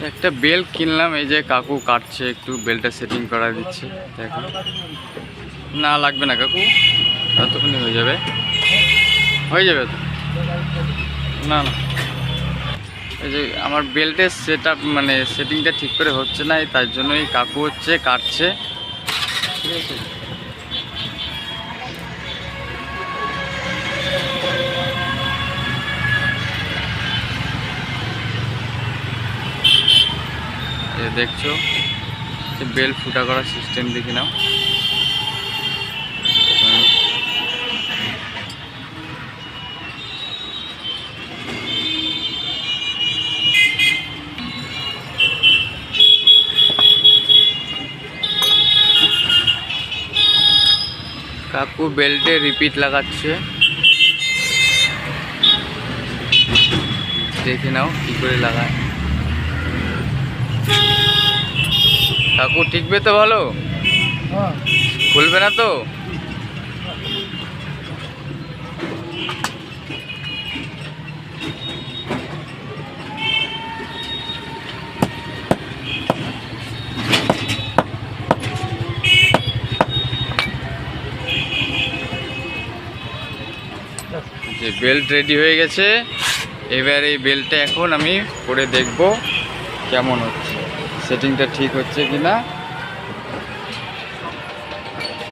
একটা বেল্ট কিনলাম, এই যে কাকু কাটছে, একটু বেল্টটা সেটিং করা দিচ্ছে। দেখো, না লাগবে না কাকু, ততক্ষণই হয়ে যাবে তো। না না, এই যে আমার বেল্টের সেট আপ মানে সেটিংটা ঠিক করে হচ্ছে না, তার জন্যই কাকু হচ্ছে কাটছে, ঠিক আছে। দেখছো বেল্ট ফুটা করার সিস্টেম দেখে নাও। কাকু বেল্টে রিপিট লাগাচ্ছে, দেখে নাও কি করে লাগায়। কাকু ঠিকবে তো? ভালো খুলবে না তো? যে বেল্ট রেডি হয়ে গেছে, এবার এই বেল্টটা এখন আমি পরে দেখব কেমন হচ্ছে, সেটিংটা ঠিক হচ্ছে কিনা।